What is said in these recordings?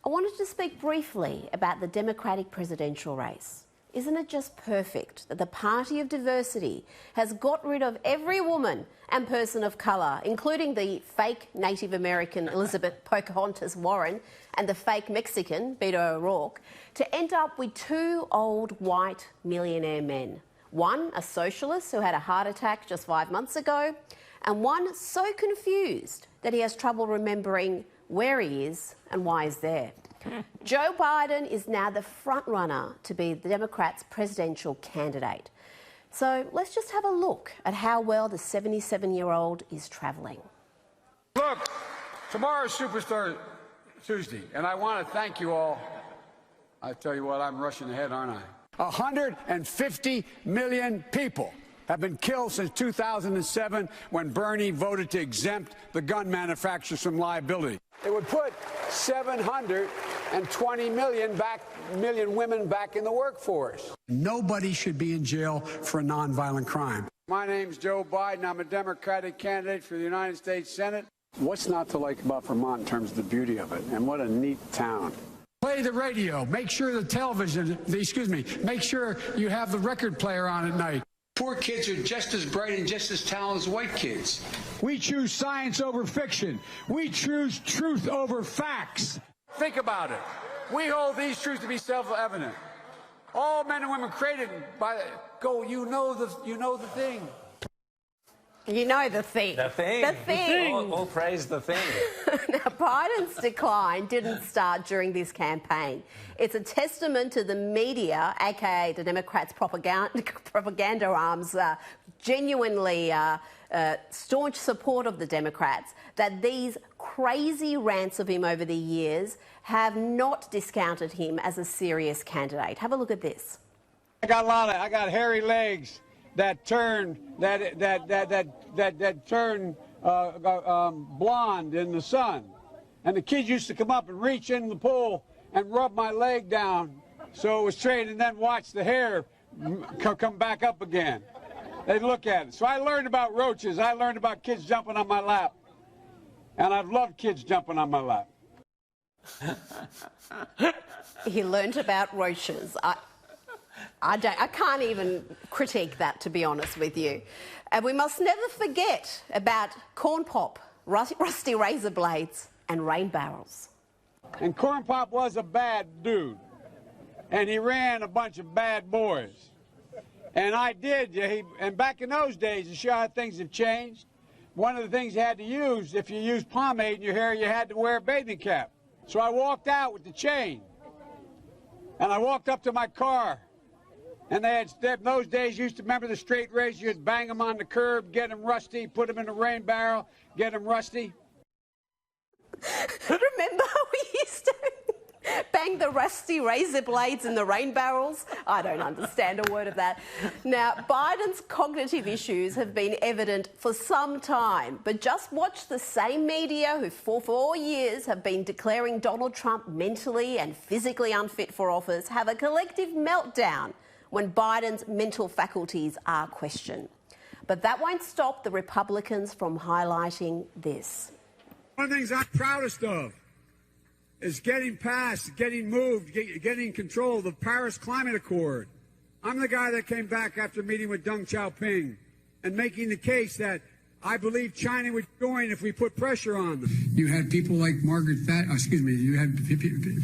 I wanted to speak briefly about the Democratic presidential race. Isn't it just perfect that the party of diversity has got rid of every woman and person of colour, including the fake Native American Elizabeth Pocahontas Warren and the fake Mexican Beto O'Rourke, to end up with two old white millionaire men. One, a socialist who had a heart attack just 5 months ago, and one so confused that he has trouble remembering where he is and why he's there. Joe Biden is now the front-runner to be the Democrats' presidential candidate. So let's just have a look at how well the 77-year-old is travelling. Look, tomorrow's Superstar Tuesday, and I want to thank you all. I tell you what, I'm rushing ahead, aren't I? 150 million people have been killed since 2007 when Bernie voted to exempt the gun manufacturers from liability. It would put 720 million women back in the workforce. Nobody should be in jail for a nonviolent crime. My name's Joe Biden. I'm a Democratic candidate for the United States Senate. What's not to like about Vermont in terms of the beauty of it? And what a neat town. Play the radio. Make sure the television, make sure you have the record player on at night. Poor kids are just as bright and just as talented as white kids. We choose science over fiction. We choose truth over facts. Think about it. We hold these truths to be self-evident. All men and women created by you know the thing. You know the thing. The thing. The thing. All praise the thing. Now, Biden's decline didn't start during this campaign. It's a testament to the media, aka the Democrats' propaganda arms, genuinely staunch support of the Democrats, that these crazy rants of him over the years have not discounted him as a serious candidate. Have a look at this. I got hairy legs that turn blonde in the sun, and the kids used to come up and reach in the pool and rub my leg down so it was straight, and then watch the hair come back up again. They'd look at it. So I learned about roaches. I learned about kids jumping on my lap, and I've loved kids jumping on my lap. He learned about roaches. I can't even critique that, to be honest with you. And we must never forget about corn pop, rusty razor blades and rain barrels. And Corn Pop was a bad dude, and he ran a bunch of bad boys. And and back in those days, to show how things have changed, one of the things you had to use, if you used pomade in your hair, you had to wear a bathing cap. So I walked out with the chain, and I walked up to my car. And they had, in those days, you used to remember the straight razor, you'd bang them on the curb, get them rusty, put them in a rain barrel, get them rusty. Remember we used to bang the rusty razor blades in the rain barrels? I don't understand a word of that. Now, Biden's cognitive issues have been evident for some time, but just watch the same media who for 4 years have been declaring Donald Trump mentally and physically unfit for office have a collective meltdown when Biden's mental faculties are questioned. But that won't stop the Republicans from highlighting this. One of the things I'm proudest of is getting control of the Paris Climate Accord. I'm the guy that came back after meeting with Deng Xiaoping and making the case that I believe China would join if we put pressure on them. You had people like you had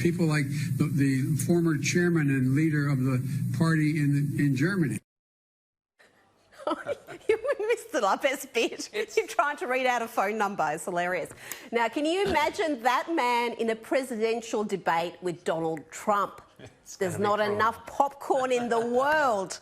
people like the former chairman and leader of the party in Germany. You missed the best bit. You're trying to read out a phone number. It's hilarious. Now, can you imagine that man in a presidential debate with Donald Trump? There's not enough popcorn in the world.